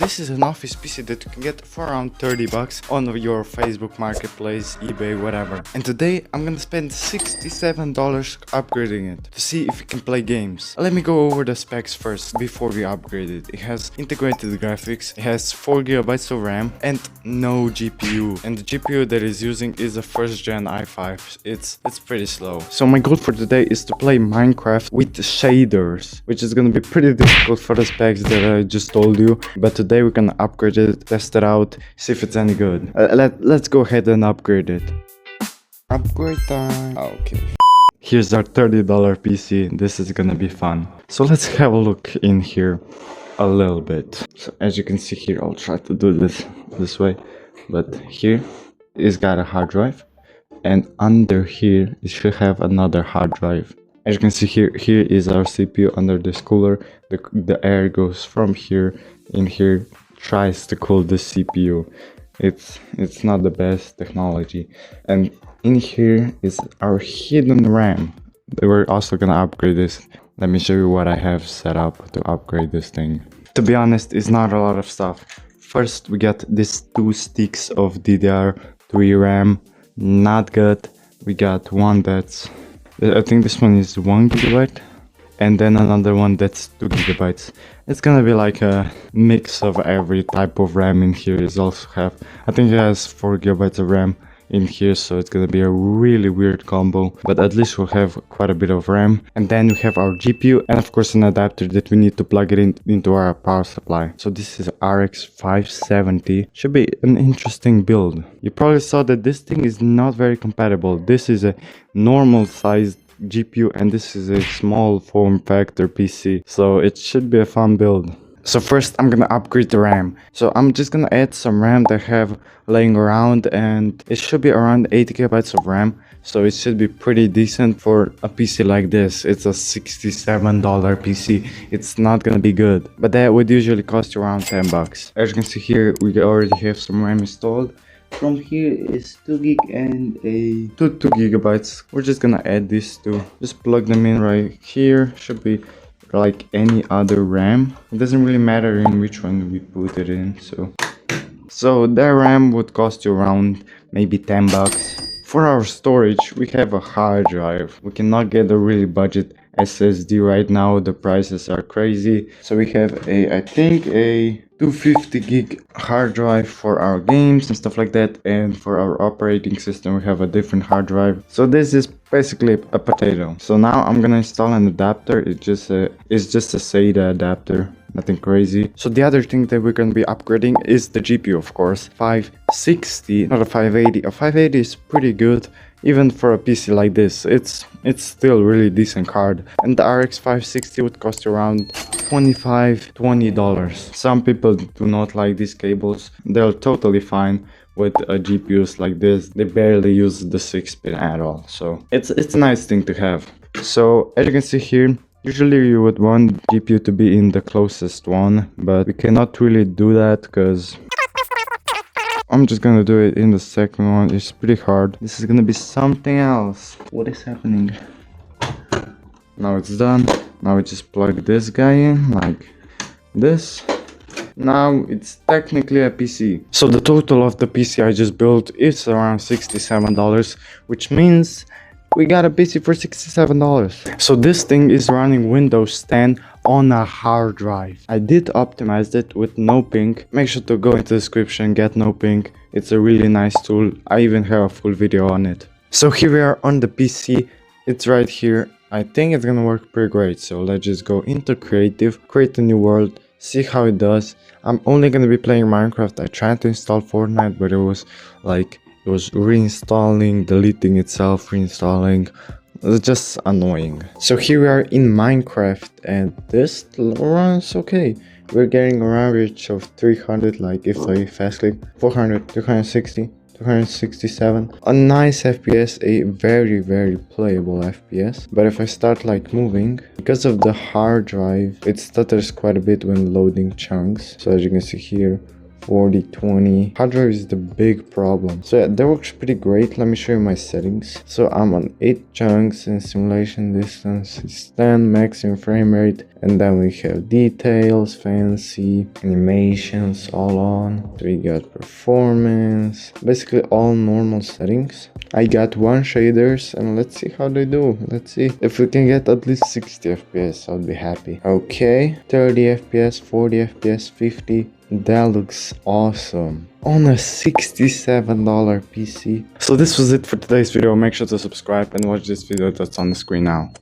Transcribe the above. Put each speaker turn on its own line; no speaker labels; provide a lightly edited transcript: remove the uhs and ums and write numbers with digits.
This is an office PC that you can get for around 30 bucks on your Facebook Marketplace, eBay, whatever. And today I'm gonna spend $67 upgrading it to see if it can play games. Let me go over the specs first before we upgrade it. It has integrated graphics, it has 4 GB of RAM and no GPU. And the GPU that it's using is a first gen i5. It's pretty slow. So my goal for today is to play Minecraft with shaders, which is gonna be pretty difficult for the specs that I just told you. But today we're gonna upgrade it, test it out, see if it's any good. Let's go ahead and upgrade it. Upgrade time. Okay. Here's our $30 PC. This is gonna be fun. So let's have a look in here a little bit. So as you can see here, I'll try to do this way. But here it's got a hard drive, and under here it should have another hard drive. As you can see here is our CPU under this cooler. The air goes from here in here, tries to cool the CPU. It's not the best technology. And in here is our hidden RAM. We're also gonna upgrade this. Let me show you what I have set up to upgrade this thing. To be honest, it's not a lot of stuff. First, we got these 2 sticks of DDR3 RAM. Not good. We got one that's, I think this one is 1 GB, and then another one that's 2 GB. It's gonna be like a mix of every type of RAM in here. It's also have, I think it has 4 GB of RAM in here, so it's gonna be a really weird combo, but at least we'll have quite a bit of RAM. And then we have our GPU and of course an adapter that we need to plug it into our power supply. So this is RX 570. Should be an interesting build. You probably saw that this thing is not very compatible. This is a normal sized GPU and this is a small form factor PC, so it should be a fun build. So first I'm gonna upgrade the RAM. So I'm just gonna add some RAM that I have laying around, and it should be around 8 GB of RAM. So it should be pretty decent for a PC like this. It's a $67 PC. It's not gonna be good, but that would usually cost you around 10 bucks. As you can see here, we already have some RAM installed. From here is 2 gig and a 2 GB. We're just gonna add these two. Just plug them in right here. Should be like any other RAM. It doesn't really matter in which one we put it in. So that RAM would cost you around maybe 10 bucks. For our storage, we have a hard drive. We cannot get a really budget SSD right now. The prices are crazy. So we have I think a 250 gig hard drive for our games and stuff like that, and for our operating system we have a different hard drive. So this is basically a potato. So now I'm gonna install an adapter. It's just a SATA adapter, nothing crazy. So the other thing that we're gonna be upgrading is the GPU, of course. 560, not a 580. A 580 is pretty good. Even for a PC like this, it's still really decent card. And the RX 560 would cost you around $20. Some people do not like these cables. They're totally fine with GPUs like this. They barely use the 6-pin at all. So it's a nice thing to have. So as you can see here, usually you would want GPU to be in the closest one, but we cannot really do that because I'm just gonna do it in the second one. It's pretty hard. This is gonna be something else. What is happening? Now it's done. Now we just plug this guy in like this. Now it's technically a PC. So the total of the PC I just built is around $67, which means we got a PC for $67. So this thing is running Windows 10 on a hard drive. I did optimize it with no ping. Make sure to go into the description, get no ping. It's a really nice tool. I even have a full video on it. So here we are on the PC. It's right here. I think it's gonna work pretty great. So let's just go into creative, create a new world, see how it does. I'm only gonna be playing Minecraft. I tried to install Fortnite, but it was reinstalling, deleting itself, reinstalling. It's just annoying. So here we are in Minecraft and this runs okay. We're getting an average of 300, like if I fast click, 400, 260, 267. A nice FPS, a very playable FPS. But if I start like moving, because of the hard drive, it stutters quite a bit when loading chunks. So as you can see here, 40, 20. Hard drive is the big problem. So yeah, that works pretty great. Let me show you my settings. So I'm on 8 chunks and simulation distance is 10, maximum frame rate. And then we have details, fancy, animations, all on. So we got performance, basically all normal settings. I got 1 shaders and let's see how they do. Let's see if we can get at least 60 FPS. I'll be happy. Okay, 30 FPS, 40 FPS, 50. That looks awesome on a $67 PC. So this was it for today's video. Make sure to subscribe and watch this video that's on the screen now.